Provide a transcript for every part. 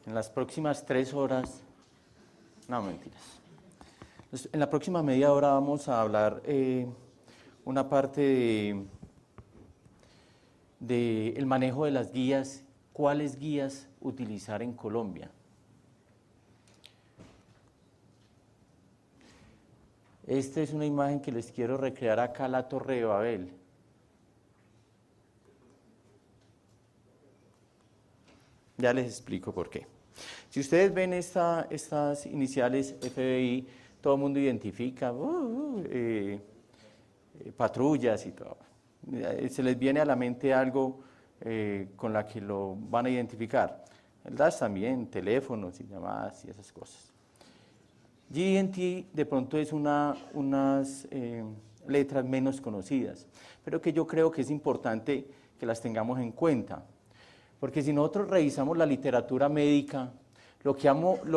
En las próximas 3 horas, no mentiras, en la próxima media hora vamos a hablar una parte de el manejo de las guías, cuáles guías utilizar en Colombia. Esta es una imagen que les quiero recrear acá, la Torre de Babel. Ya les explico por qué. Si ustedes ven estas iniciales FBI, todo el mundo identifica patrullas y todo. Se les viene a la mente algo con la que lo van a identificar. El DAS también, teléfonos y llamadas y esas cosas. GNT de pronto es unas letras menos conocidas, pero que yo creo que es importante que las tengamos en cuenta. Porque si nosotros revisamos la literatura médica, lo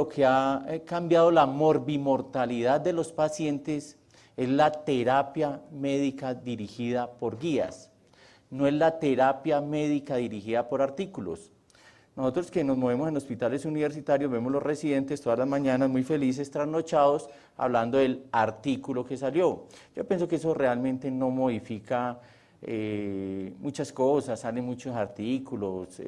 que ha cambiado la morbimortalidad de los pacientes es la terapia médica dirigida por guías, no es la terapia médica dirigida por artículos. Nosotros que nos movemos en hospitales universitarios, vemos los residentes todas las mañanas muy felices, trasnochados, hablando del artículo que salió. Yo pienso que eso realmente no modifica muchas cosas, salen muchos artículos,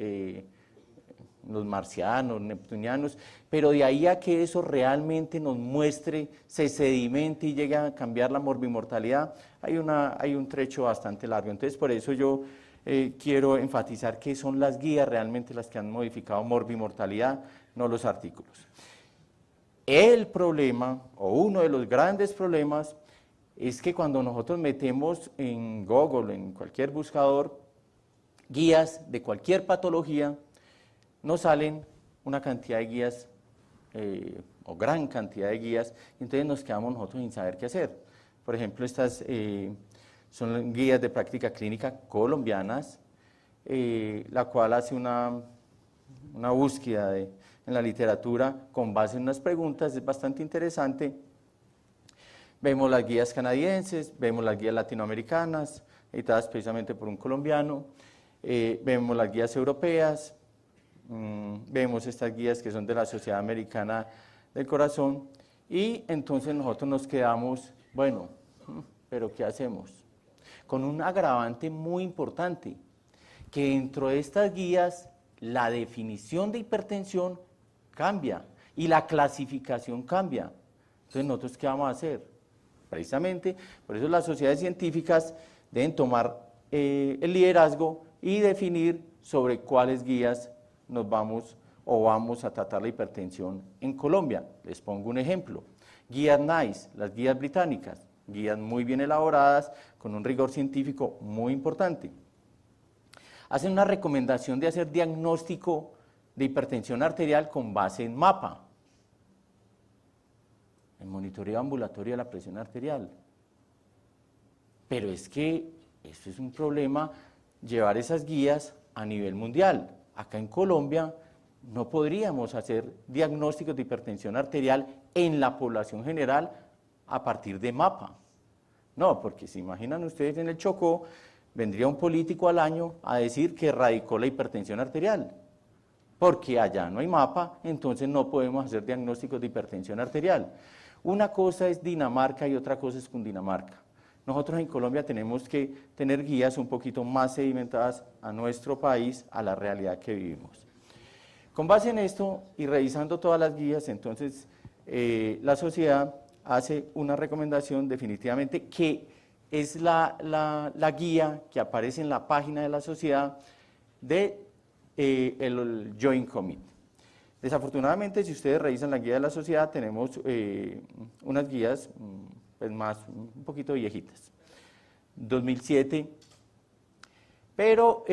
los marcianos, neptunianos, pero de ahí a que eso realmente nos muestre, se sedimente y llegue a cambiar la morbimortalidad, hay un trecho bastante largo. Entonces, por eso yo quiero enfatizar que son las guías realmente las que han modificado morbimortalidad, no los artículos. El problema, o uno de los grandes problemas, es que cuando nosotros metemos en Google, en cualquier buscador, guías de cualquier patología, nos salen una cantidad de guías, o gran cantidad de guías, y entonces nos quedamos nosotros sin saber qué hacer. Por ejemplo, estas son guías de práctica clínica colombianas, la cual hace una búsqueda en la literatura con base en unas preguntas, es bastante interesante. Vemos las guías canadienses, vemos las guías latinoamericanas, editadas precisamente por un colombiano, vemos las guías europeas, vemos estas guías que son de la Sociedad Americana del Corazón, y entonces nosotros nos quedamos, bueno, ¿pero qué hacemos? Con un agravante muy importante, que dentro de estas guías la definición de hipertensión cambia y la clasificación cambia. Entonces, ¿nosotros qué vamos a hacer? Precisamente, por eso las sociedades científicas deben tomar el liderazgo y definir sobre cuáles guías nos vamos a tratar la hipertensión en Colombia. Les pongo un ejemplo. Guías NICE, las guías británicas, guías muy bien elaboradas, con un rigor científico muy importante. Hacen una recomendación de hacer diagnóstico de hipertensión arterial con base en mapa, el monitoreo ambulatorio de la presión arterial. Pero es que esto es un problema, llevar esas guías a nivel mundial. Acá en Colombia no podríamos hacer diagnósticos de hipertensión arterial en la población general a partir de mapa. No, porque se imaginan ustedes en el Chocó, vendría un político al año a decir que erradicó la hipertensión arterial. Porque allá no hay mapa, entonces no podemos hacer diagnósticos de hipertensión arterial. Una cosa es Dinamarca y otra cosa es Cundinamarca. Nosotros en Colombia tenemos que tener guías un poquito más sedimentadas a nuestro país, a la realidad que vivimos. Con base en esto y revisando todas las guías, entonces la sociedad hace una recomendación definitivamente que es la guía que aparece en la página de la sociedad de el Joint Committee. Desafortunadamente, si ustedes revisan la guía de la sociedad, tenemos unas guías pues un poquito viejitas, 2007, pero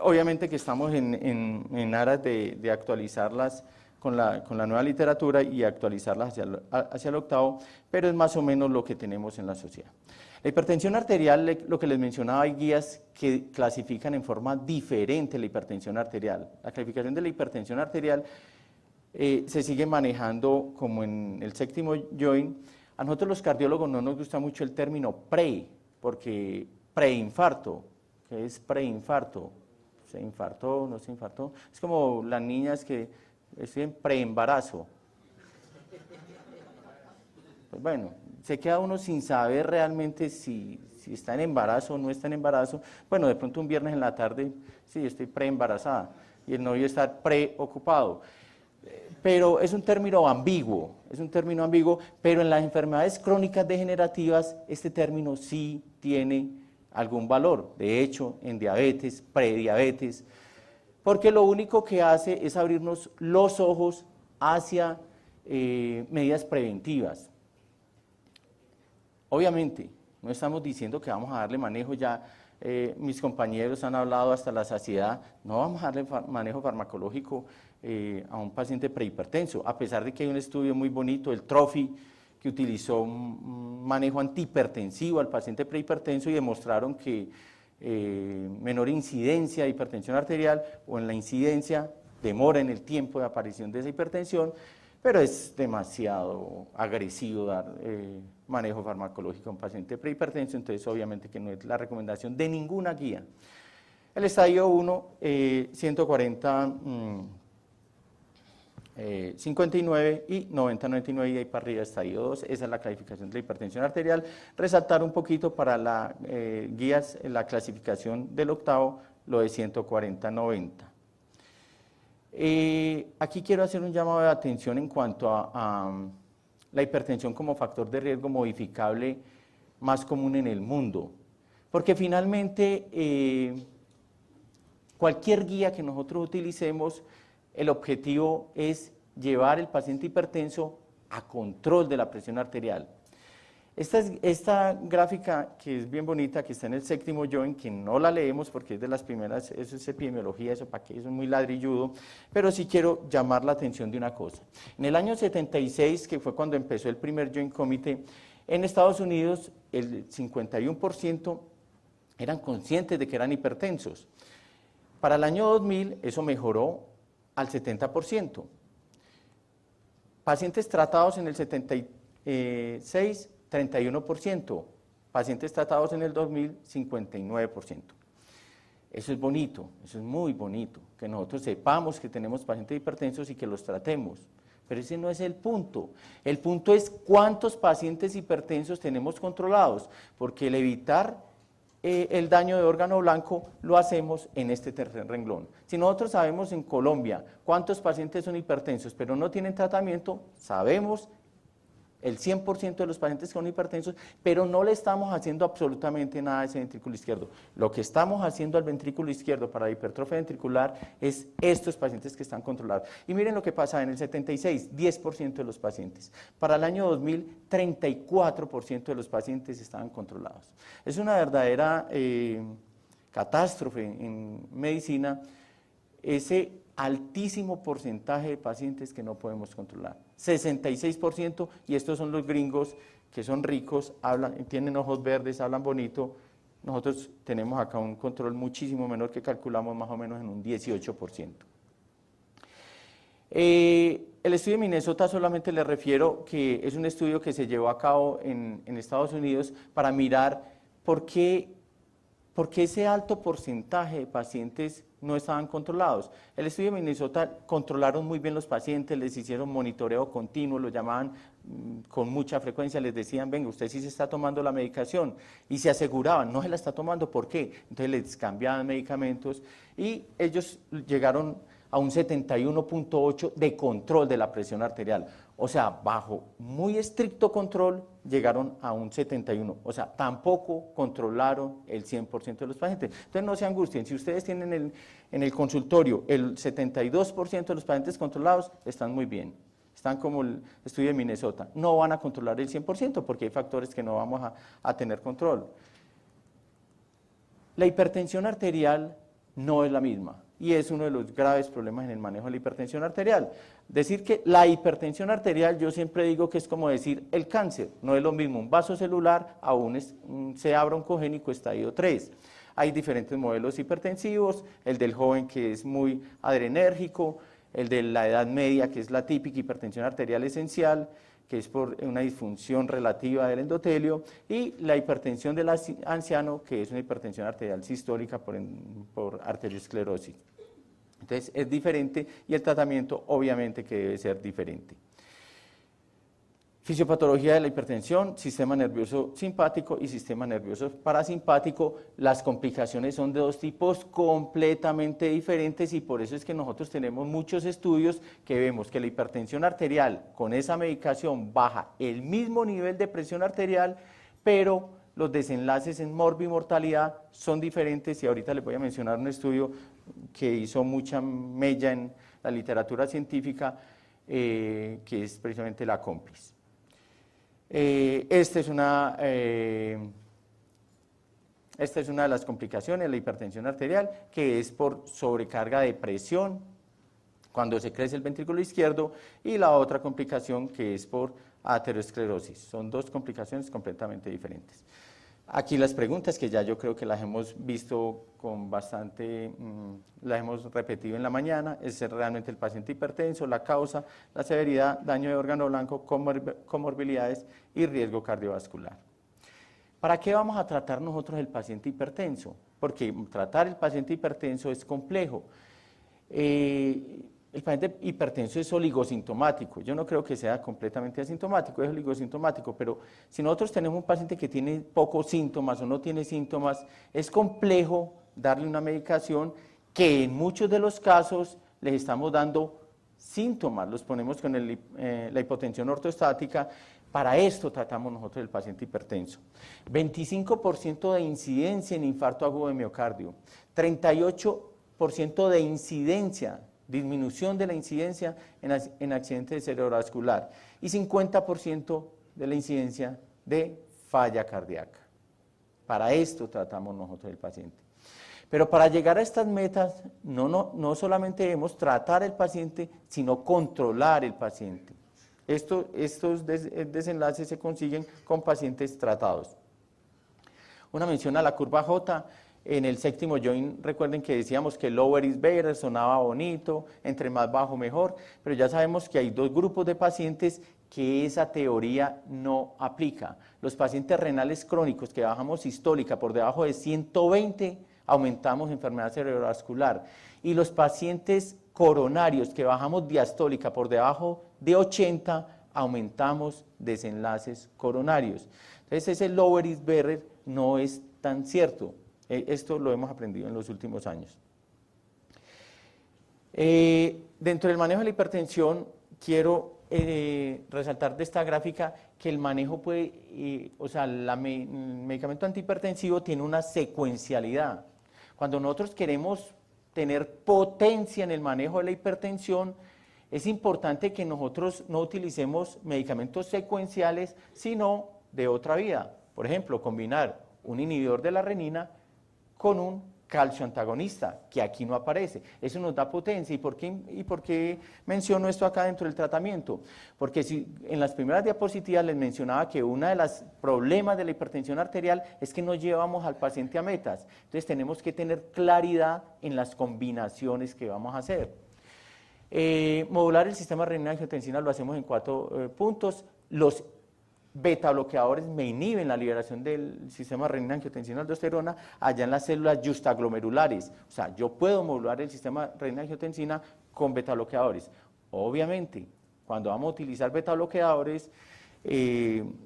obviamente que estamos en aras de actualizarlas con la nueva literatura y actualizarlas hacia el octavo, pero es más o menos lo que tenemos en la sociedad. La hipertensión arterial, lo que les mencionaba, hay guías que clasifican en forma diferente la hipertensión arterial. La clasificación de la hipertensión arterial se sigue manejando como en el séptimo joint. A nosotros los cardiólogos no nos gusta mucho el término porque preinfarto, ¿qué es preinfarto? ¿Se infartó? ¿No se infartó? Es como las niñas que estoy en preembarazo. Pues bueno, se queda uno sin saber realmente si está en embarazo o no está en embarazo. Bueno, de pronto un viernes en la tarde, sí, estoy preembarazada y el novio está preocupado. Pero es un término ambiguo, pero en las enfermedades crónicas degenerativas este término sí tiene algún valor. De hecho, en diabetes, prediabetes, porque lo único que hace es abrirnos los ojos hacia medidas preventivas. Obviamente, no estamos diciendo que vamos a darle manejo ya, mis compañeros han hablado hasta la saciedad, no vamos a darle manejo farmacológico a un paciente prehipertenso, a pesar de que hay un estudio muy bonito, el TROPHY, que utilizó un manejo antihipertensivo al paciente prehipertenso y demostraron que menor incidencia de hipertensión arterial o en la incidencia, demora en el tiempo de aparición de esa hipertensión, pero es demasiado agresivo dar manejo farmacológico a un paciente prehipertenso, entonces obviamente que no es la recomendación de ninguna guía. El estadio 1, 140, 59 y 90, 99 y ahí para arriba estadio 2, esa es la clasificación de la hipertensión arterial. Resaltar un poquito para las guías, la clasificación del octavo, lo de 140, 90. Aquí quiero hacer un llamado de atención en cuanto a la hipertensión como factor de riesgo modificable más común en el mundo, porque finalmente cualquier guía que nosotros utilicemos, el objetivo es llevar el paciente hipertenso a control de la presión arterial. Esta gráfica, que es bien bonita, que está en el séptimo Joint, que no la leemos porque es de las primeras, eso es epidemiología, eso para qué, eso es muy ladrilludo, pero sí quiero llamar la atención de una cosa. En el año 76, que fue cuando empezó el primer Joint Committee, en Estados Unidos el 51% eran conscientes de que eran hipertensos. Para el año 2000 eso mejoró al 70%. Pacientes tratados en el 76, 31%, pacientes tratados en el 2000, 59%. Eso es bonito, eso es muy bonito, que nosotros sepamos que tenemos pacientes hipertensos y que los tratemos, pero ese no es el punto es cuántos pacientes hipertensos tenemos controlados, porque el evitar el daño de órgano blanco lo hacemos en este tercer renglón. Si nosotros sabemos en Colombia cuántos pacientes son hipertensos, pero no tienen tratamiento, sabemos el 100% de los pacientes son hipertensos, pero no le estamos haciendo absolutamente nada a ese ventrículo izquierdo. Lo que estamos haciendo al ventrículo izquierdo para la hipertrofia ventricular es estos pacientes que están controlados. Y miren lo que pasa en el 76, 10% de los pacientes. Para el año 2000, 34% de los pacientes estaban controlados. Es una verdadera catástrofe en medicina ese altísimo porcentaje de pacientes que no podemos controlar. 66%, y estos son los gringos que son ricos, hablan, tienen ojos verdes, hablan bonito. Nosotros tenemos acá un control muchísimo menor que calculamos más o menos en un 18%. El estudio de Minnesota solamente les refiero que es un estudio que se llevó a cabo en Estados Unidos para mirar por qué ese alto porcentaje de pacientes no estaban controlados. El estudio de Minnesota controlaron muy bien los pacientes, les hicieron monitoreo continuo, los llamaban con mucha frecuencia, les decían, venga, usted sí se está tomando la medicación, y se aseguraban, no se la está tomando, ¿por qué? Entonces les cambiaban medicamentos y ellos llegaron a un 71.8 de control de la presión arterial. O sea, bajo muy estricto control llegaron a un 71. O sea, tampoco controlaron el 100% de los pacientes. Entonces no se angustien, si ustedes tienen en el consultorio el 72% de los pacientes controlados, están muy bien. Están como el estudio de Minnesota. No van a controlar el 100% porque hay factores que no vamos a tener control. La hipertensión arterial no es la misma. Y es uno de los graves problemas en el manejo de la hipertensión arterial. Decir que la hipertensión arterial, yo siempre digo que es como decir el cáncer, no es lo mismo un vaso celular a un CA broncogénico estadio 3. Hay diferentes modelos hipertensivos, el del joven que es muy adrenérgico, el de la edad media que es la típica hipertensión arterial esencial, que es por una disfunción relativa del endotelio, y la hipertensión del anciano, que es una hipertensión arterial sistólica por arteriosclerosis. Entonces es diferente y el tratamiento obviamente que debe ser diferente. Fisiopatología de la hipertensión, sistema nervioso simpático y sistema nervioso parasimpático. Las complicaciones son de dos tipos completamente diferentes y por eso es que nosotros tenemos muchos estudios que vemos que la hipertensión arterial con esa medicación baja el mismo nivel de presión arterial, pero los desenlaces en morbimortalidad son diferentes, y ahorita les voy a mencionar un estudio que hizo mucha mella en la literatura científica, que es precisamente la COMPIS. Esta es una de las complicaciones, la hipertensión arterial, que es por sobrecarga de presión cuando se crece el ventrículo izquierdo, y la otra complicación que es por aterosclerosis. Son dos complicaciones completamente diferentes. Aquí las preguntas que ya yo creo que las hemos visto con bastante, las hemos repetido en la mañana: ¿es realmente el paciente hipertenso, la causa, la severidad, daño de órgano blanco, comorbilidades y riesgo cardiovascular? ¿Para qué vamos a tratar nosotros el paciente hipertenso? Porque tratar el paciente hipertenso es complejo. El paciente hipertenso es oligosintomático. Yo no creo que sea completamente asintomático, es oligosintomático, pero si nosotros tenemos un paciente que tiene pocos síntomas o no tiene síntomas, es complejo darle una medicación que en muchos de los casos les estamos dando síntomas, los ponemos con la hipotensión ortostática. Para esto tratamos nosotros el paciente hipertenso. 25% de incidencia en infarto agudo de miocardio, 38% de incidencia, disminución de la incidencia en accidente cerebrovascular, y 50% de la incidencia de falla cardíaca. Para esto tratamos nosotros el paciente. Pero para llegar a estas metas, no solamente debemos tratar el paciente, sino controlar el paciente. Estos desenlaces se consiguen con pacientes tratados. Una mención a la curva J. En el séptimo joint, recuerden que decíamos que lower is better, sonaba bonito, entre más bajo mejor, pero ya sabemos que hay dos grupos de pacientes que esa teoría no aplica. Los pacientes renales crónicos que bajamos sistólica por debajo de 120, aumentamos enfermedad cerebrovascular, y los pacientes coronarios que bajamos diastólica por debajo de 80, aumentamos desenlaces coronarios. Entonces ese lower is better no es tan cierto. Esto lo hemos aprendido en los últimos años. Dentro del manejo de la hipertensión, quiero resaltar de esta gráfica que el manejo puede, el medicamento antihipertensivo tiene una secuencialidad. Cuando nosotros queremos tener potencia en el manejo de la hipertensión, es importante que nosotros no utilicemos medicamentos secuenciales, sino de otra vía. Por ejemplo, combinar un inhibidor de la renina con un calcio antagonista, que aquí no aparece. Eso nos da potencia. ¿Y por qué menciono esto acá dentro del tratamiento? Porque si en las primeras diapositivas les mencionaba que uno de los problemas de la hipertensión arterial es que no llevamos al paciente a metas. Entonces tenemos que tener claridad en las combinaciones que vamos a hacer. Modular el sistema renina-angiotensina lo hacemos en 4 puntos. Los beta bloqueadores me inhiben la liberación del sistema renina-angiotensina-aldosterona allá en las células justaglomerulares. O sea, yo puedo modular el sistema renina-angiotensina con beta bloqueadores. Obviamente, cuando vamos a utilizar beta bloqueadores,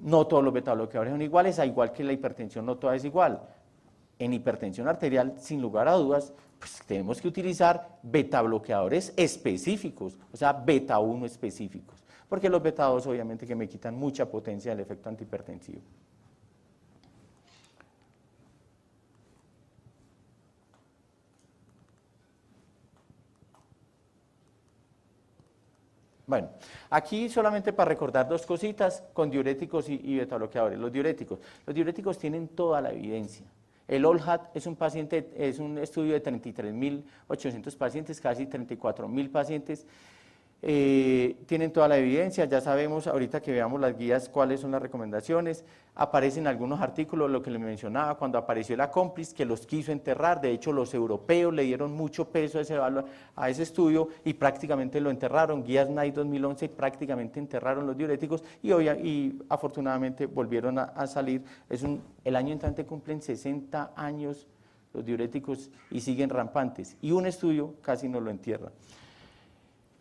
no todos los beta bloqueadores son iguales, al igual que la hipertensión no toda es igual. En hipertensión arterial, sin lugar a dudas, pues tenemos que utilizar beta bloqueadores específicos, o sea, beta 1 específicos, porque los beta 2 obviamente que me quitan mucha potencia del efecto antihipertensivo. Bueno, aquí solamente para recordar dos cositas con diuréticos y beta bloqueadores. Los diuréticos tienen toda la evidencia. El OLHAT es un estudio de 33.800 pacientes, casi 34.000 pacientes. tienen toda la evidencia, ya sabemos ahorita que veamos las guías cuáles son las recomendaciones, aparecen algunos artículos, lo que les mencionaba, cuando apareció la Accomplice, que los quiso enterrar, de hecho los europeos le dieron mucho peso a ese estudio y prácticamente lo enterraron, guías NICE 2011 prácticamente enterraron los diuréticos y afortunadamente volvieron a salir, el año entrante cumplen 60 años los diuréticos y siguen rampantes, y un estudio casi no lo entierra.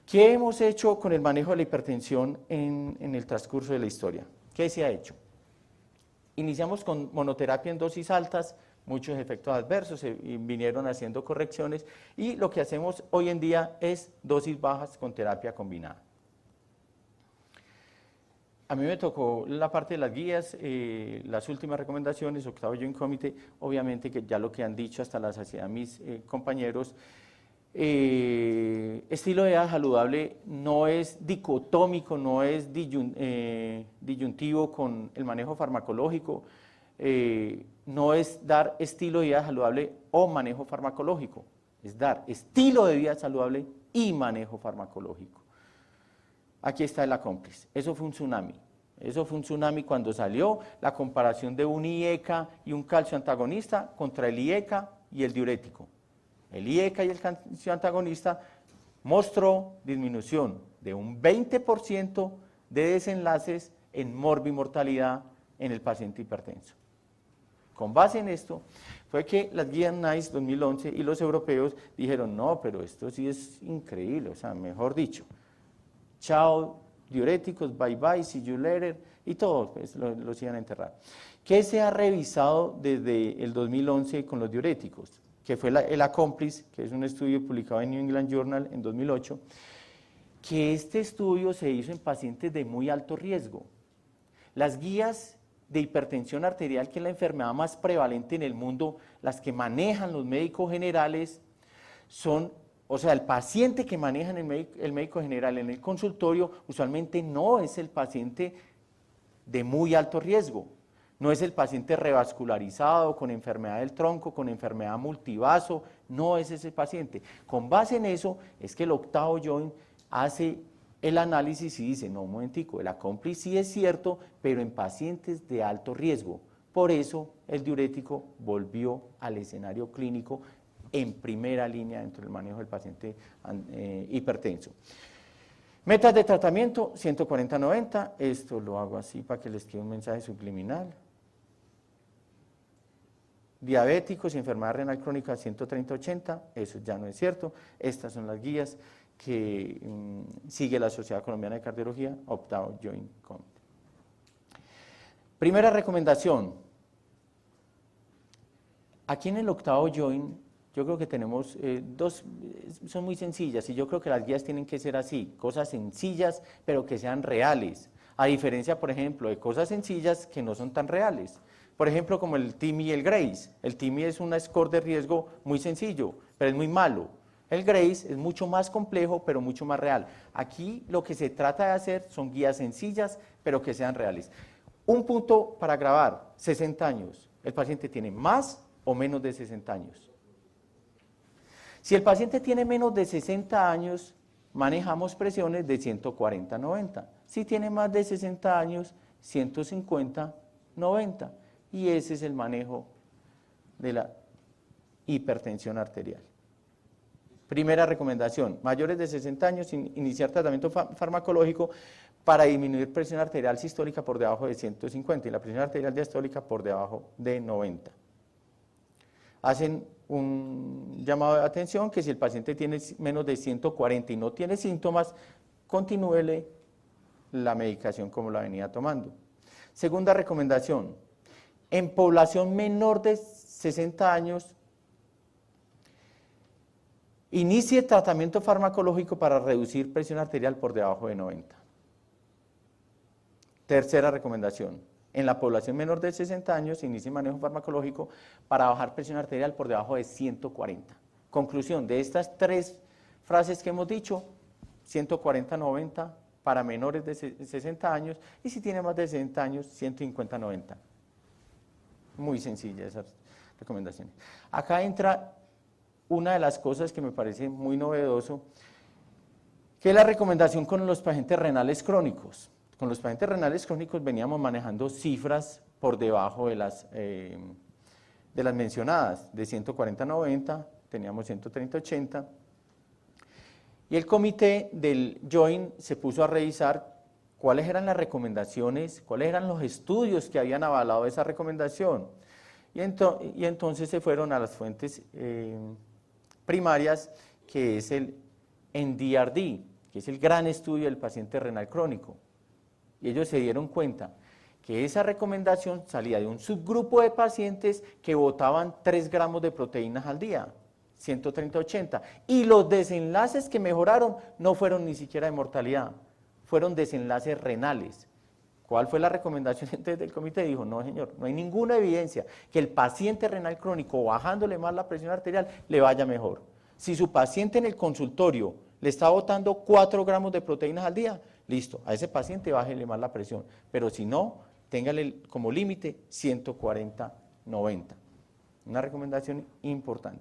¿Qué hemos hecho con el manejo de la hipertensión en el transcurso de la historia? ¿Qué se ha hecho? Iniciamos con monoterapia en dosis altas, muchos efectos adversos, y vinieron haciendo correcciones, y lo que hacemos hoy en día es dosis bajas con terapia combinada. A mí me tocó la parte de las guías, las últimas recomendaciones, octavo Joint Committee, obviamente que ya lo que han dicho hasta la saciedad mis compañeros. Estilo de vida saludable no es dicotómico, no es disyuntivo con el manejo farmacológico, no es dar estilo de vida saludable o manejo farmacológico, es dar estilo de vida saludable y manejo farmacológico. Aquí está el Accomplice, eso fue un tsunami cuando salió la comparación de un IECA y un calcio antagonista contra el IECA y el diurético. El IECA y el calcio antagonista mostró disminución de un 20% de desenlaces en morbimortalidad en el paciente hipertenso. Con base en esto, fue que las guías NICE 2011 y los europeos dijeron, no, pero esto sí es increíble, o sea, mejor dicho, chao diuréticos, bye bye, see you later, y todos pues, los iban a enterrar. ¿Qué se ha revisado desde el 2011 con los diuréticos? Que fue el Accomplice, que es un estudio publicado en New England Journal en 2008, que este estudio se hizo en pacientes de muy alto riesgo. Las guías de hipertensión arterial, que es la enfermedad más prevalente en el mundo, las que manejan los médicos generales, son, o sea, el paciente que maneja el médico general en el consultorio, usualmente no es el paciente de muy alto riesgo. No es el paciente revascularizado, con enfermedad del tronco, con enfermedad multivaso, no es ese paciente. Con base en eso es que el octavo Joint hace el análisis y dice, no, un momentico, el Accomplice sí es cierto, pero en pacientes de alto riesgo. Por eso el diurético volvió al escenario clínico en primera línea dentro del manejo del paciente hipertenso. Metas de tratamiento, 140-90, esto lo hago así para que les quede un mensaje subliminal. Diabéticos y enfermedad renal crónica 130-80, eso ya no es cierto. Estas son las guías que sigue la Sociedad Colombiana de Cardiología, octavo Joint Committee. Primera recomendación. Aquí en el octavo Joint, yo creo que tenemos dos, son muy sencillas y yo creo que las guías tienen que ser así, cosas sencillas pero que sean reales, a diferencia, por ejemplo, de cosas sencillas que no son tan reales. Por ejemplo, como el TIMI y el GRACE. El TIMI es un score de riesgo muy sencillo, pero es muy malo. El GRACE es mucho más complejo, pero mucho más real. Aquí lo que se trata de hacer son guías sencillas, pero que sean reales. Un punto para grabar, 60 años. ¿El paciente tiene más o menos de 60 años? Si el paciente tiene menos de 60 años, manejamos presiones de 140-90. Si tiene más de 60 años, 150-90. Y ese es el manejo de la hipertensión arterial. Primera recomendación, mayores de 60 años, iniciar tratamiento farmacológico para disminuir presión arterial sistólica por debajo de 150 y la presión arterial diastólica por debajo de 90. Hacen un llamado de atención que si el paciente tiene menos de 140 y no tiene síntomas, continúele la medicación como la venía tomando. Segunda recomendación, en población menor de 60 años, inicie tratamiento farmacológico para reducir presión arterial por debajo de 90. Tercera recomendación, en la población menor de 60 años, inicie manejo farmacológico para bajar presión arterial por debajo de 140. Conclusión, de estas tres frases que hemos dicho, 140-90 para menores de 60 años y si tiene más de 60 años, 150-90. Muy sencilla esas recomendaciones. Acá entra una de las cosas que me parece muy novedoso, ¿Qué es la recomendación con los pacientes renales crónicos? Con los pacientes renales crónicos veníamos manejando cifras por debajo de las mencionadas, de 140-90, teníamos 130-80, y el comité del JOIN se puso a revisar cuáles eran las recomendaciones, cuáles eran los estudios que habían avalado esa recomendación, y entonces se fueron a las fuentes primarias, que es el NDRD, que es el gran estudio del paciente renal crónico, y ellos se dieron cuenta que esa recomendación salía de un subgrupo de pacientes que botaban 3 gramos de proteínas al día, 130-80, y los desenlaces que mejoraron no fueron ni siquiera de mortalidad, fueron desenlaces renales. ¿Cuál fue la recomendación entonces del comité? Dijo, no señor, no hay ninguna evidencia que el paciente renal crónico, bajándole más la presión arterial, le vaya mejor. Si su paciente en el consultorio le está botando 4 gramos de proteínas al día, listo, a ese paciente bájele más la presión, pero si no, téngale como límite 140-90. Una recomendación importante.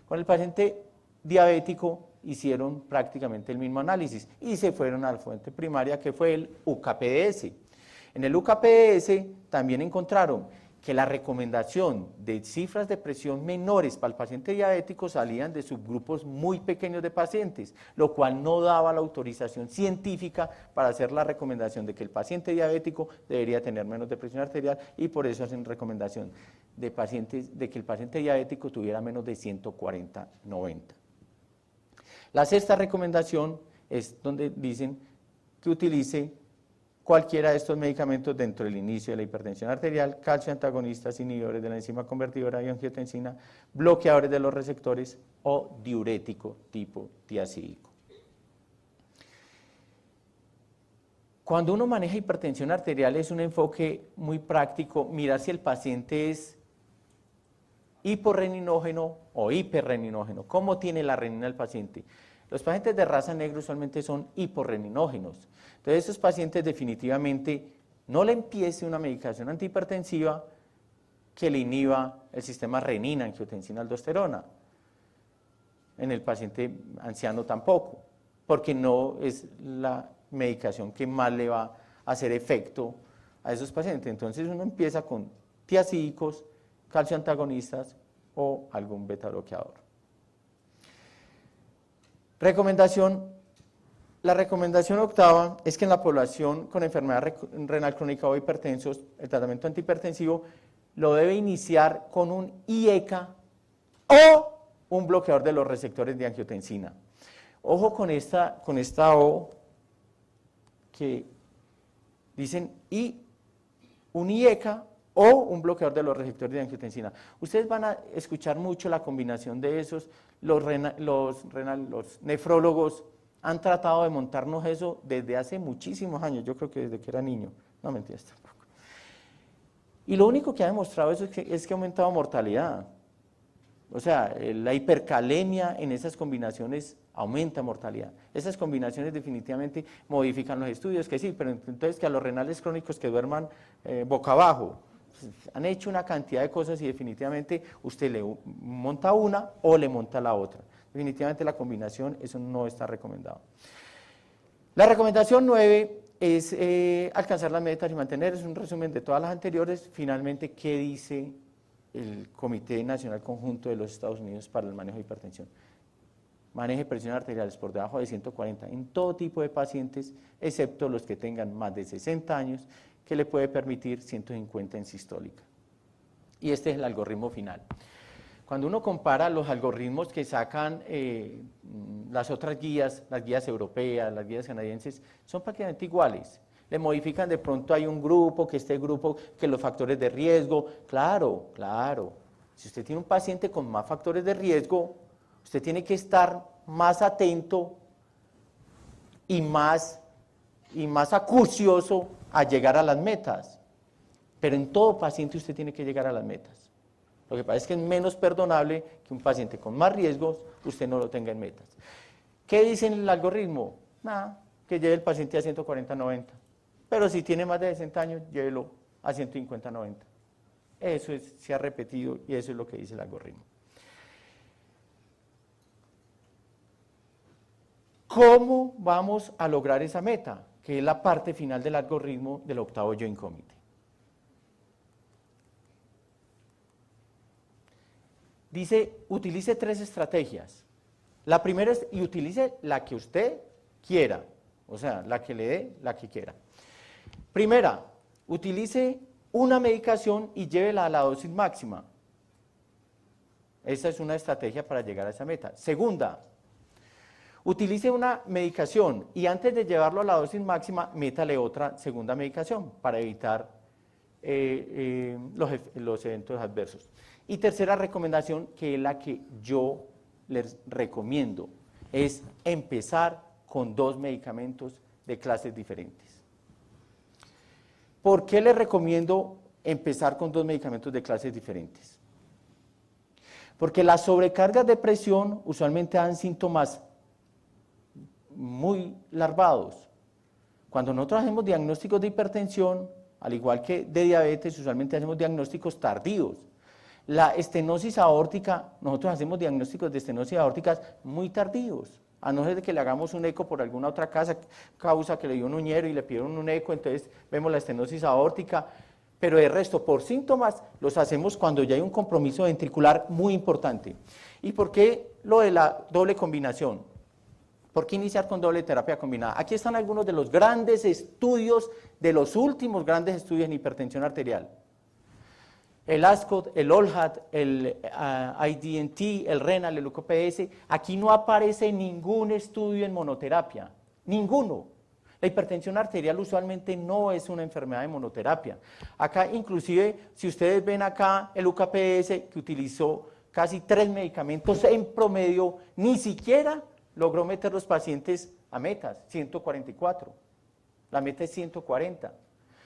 Con el paciente diabético hicieron prácticamente el mismo análisis y se fueron a la fuente primaria, que fue el UKPDS. En el UKPDS también encontraron que la recomendación de cifras de presión menores para el paciente diabético salían de subgrupos muy pequeños de pacientes, lo cual no daba la autorización científica para hacer la recomendación de que el paciente diabético debería tener menos de presión arterial, y por eso hacen recomendación de que el paciente diabético tuviera menos de 140-90. La sexta recomendación es donde dicen que utilice cualquiera de estos medicamentos dentro del inicio de la hipertensión arterial: calcio antagonistas, inhibidores de la enzima convertidora de angiotensina, bloqueadores de los receptores o diurético tipo tiazídico. Cuando uno maneja hipertensión arterial es un enfoque muy práctico, mirar si el paciente es hiporreninógeno o hiperreninógeno. ¿Cómo tiene la renina el paciente? Los pacientes de raza negra usualmente son hiporreninógenos. Entonces, esos pacientes definitivamente no le empiece una medicación antihipertensiva que le inhiba el sistema renina, angiotensina, aldosterona. En el paciente anciano tampoco, porque no es la medicación que más le va a hacer efecto a esos pacientes. Entonces, uno empieza con tiazídicos, calcio antagonistas o algún beta bloqueador. La recomendación octava es que en la población con enfermedad renal crónica o hipertensos, el tratamiento antihipertensivo lo debe iniciar con un IECA o un bloqueador de los receptores de angiotensina. Ojo con esta O, que dicen un IECA o un bloqueador de los receptores de angiotensina. Ustedes van a escuchar mucho la combinación de esos. Los nefrólogos han tratado de montarnos eso desde hace muchísimos años, yo creo que desde que era niño. No, mentiras tampoco. Y lo único que ha demostrado eso es que ha aumentado mortalidad. O sea, la hipercalemia en esas combinaciones aumenta mortalidad. Esas combinaciones definitivamente modifican los estudios, que sí, pero entonces que a los renales crónicos que duerman boca abajo. Han hecho una cantidad de cosas y definitivamente usted le monta una o le monta la otra. Definitivamente la combinación, eso no está recomendado. La recomendación 9 es alcanzar las metas y mantener, es un resumen de todas las anteriores. Finalmente, ¿qué dice el Comité Nacional Conjunto de los Estados Unidos para el Manejo de Hipertensión? Maneje presiones arteriales por debajo de 140 en todo tipo de pacientes, excepto los que tengan más de 60 años, que le puede permitir 150 en sistólica. Y este es el algoritmo final. Cuando uno compara los algoritmos que sacan las otras guías, las guías europeas, las guías canadienses, son prácticamente iguales. Le modifican de pronto, hay un grupo, que los factores de riesgo. Claro, claro. Si usted tiene un paciente con más factores de riesgo, usted tiene que estar más atento y más acucioso a llegar a las metas. Pero en todo paciente usted tiene que llegar a las metas. Lo que pasa es que es menos perdonable que un paciente con más riesgos usted no lo tenga en metas. ¿Qué dice el algoritmo? Nada, que lleve el paciente a 140-90. Pero si tiene más de 60 años, llévelo a 150-90. Eso se ha repetido y eso es lo que dice el algoritmo. ¿Cómo vamos a lograr esa meta? Que es la parte final del algoritmo del octavo Joint Committee. Dice, utilice 3 estrategias. La primera es, y utilice la que usted quiera, o sea, la que le dé, la que quiera. Primera, utilice una medicación y llévela a la dosis máxima. Esa es una estrategia para llegar a esa meta. Segunda, utilice una medicación y antes de llevarlo a la dosis máxima, métale otra segunda medicación para evitar los eventos adversos. Y tercera recomendación, que es la que yo les recomiendo, es empezar con 2 medicamentos de clases diferentes. ¿Por qué les recomiendo empezar con 2 medicamentos de clases diferentes? Porque las sobrecargas de presión usualmente dan síntomas muy larvados. Cuando nosotros hacemos diagnósticos de hipertensión, al igual que de diabetes, usualmente hacemos diagnósticos tardíos. La estenosis aórtica, nosotros hacemos diagnósticos de estenosis aórticas muy tardíos, a no ser de que le hagamos un eco por alguna otra causa que le dio un uñero y le pidieron un eco, entonces vemos la estenosis aórtica, pero de resto, por síntomas, los hacemos cuando ya hay un compromiso ventricular muy importante. ¿Y por qué lo de la doble combinación? ¿Por qué iniciar con doble terapia combinada? Aquí están algunos de los grandes estudios, de los últimos grandes estudios en hipertensión arterial. El ASCOT, el OLHAT, el IDNT, el RENAL, el UKPS, aquí no aparece ningún estudio en monoterapia, ninguno. La hipertensión arterial usualmente no es una enfermedad de monoterapia. Acá inclusive, si ustedes ven acá el UKPS que utilizó casi 3 medicamentos en promedio, ni siquiera logró meter los pacientes a metas, 144. La meta es 140.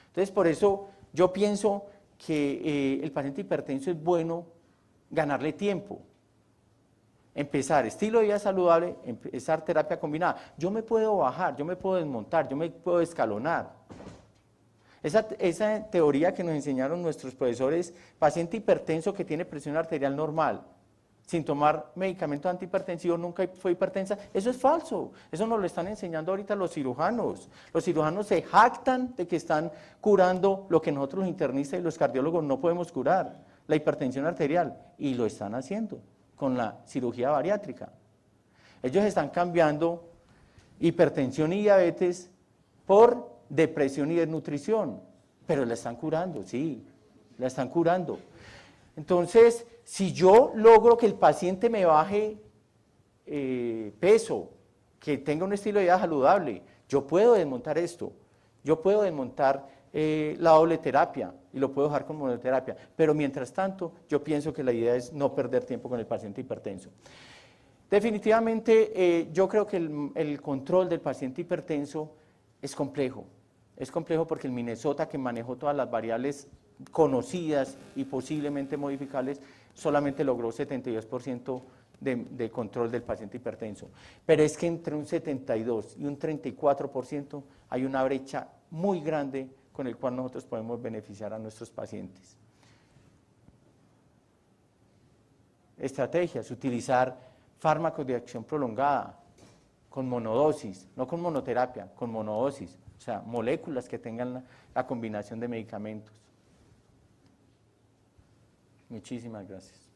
Entonces, por eso yo pienso que el paciente hipertenso es bueno ganarle tiempo. Empezar estilo de vida saludable, empezar terapia combinada. Yo me puedo bajar, yo me puedo desmontar, yo me puedo escalonar. Esa teoría que nos enseñaron nuestros profesores, paciente hipertenso que tiene presión arterial normal, sin tomar medicamentos antihipertensivos, nunca fue hipertensa, eso es falso, eso nos lo están enseñando ahorita los cirujanos. Los cirujanos se jactan de que están curando lo que nosotros los internistas y los cardiólogos no podemos curar, la hipertensión arterial, y lo están haciendo con la cirugía bariátrica. Ellos están cambiando hipertensión y diabetes por depresión y desnutrición, pero la están curando, sí, la están curando. Entonces, si yo logro que el paciente me baje peso, que tenga un estilo de vida saludable, yo puedo desmontar esto, yo puedo desmontar la doble terapia y lo puedo dejar con monoterapia, pero mientras tanto yo pienso que la idea es no perder tiempo con el paciente hipertenso. Definitivamente yo creo que el control del paciente hipertenso es complejo porque el Minnesota, que manejó todas las variables conocidas y posiblemente modificables, solamente logró 72% de control del paciente hipertenso. Pero es que entre un 72 y un 34% hay una brecha muy grande con el cual nosotros podemos beneficiar a nuestros pacientes. Estrategias: utilizar fármacos de acción prolongada, con monodosis, no con monoterapia, con monodosis, o sea, moléculas que tengan la combinación de medicamentos. Muchísimas gracias.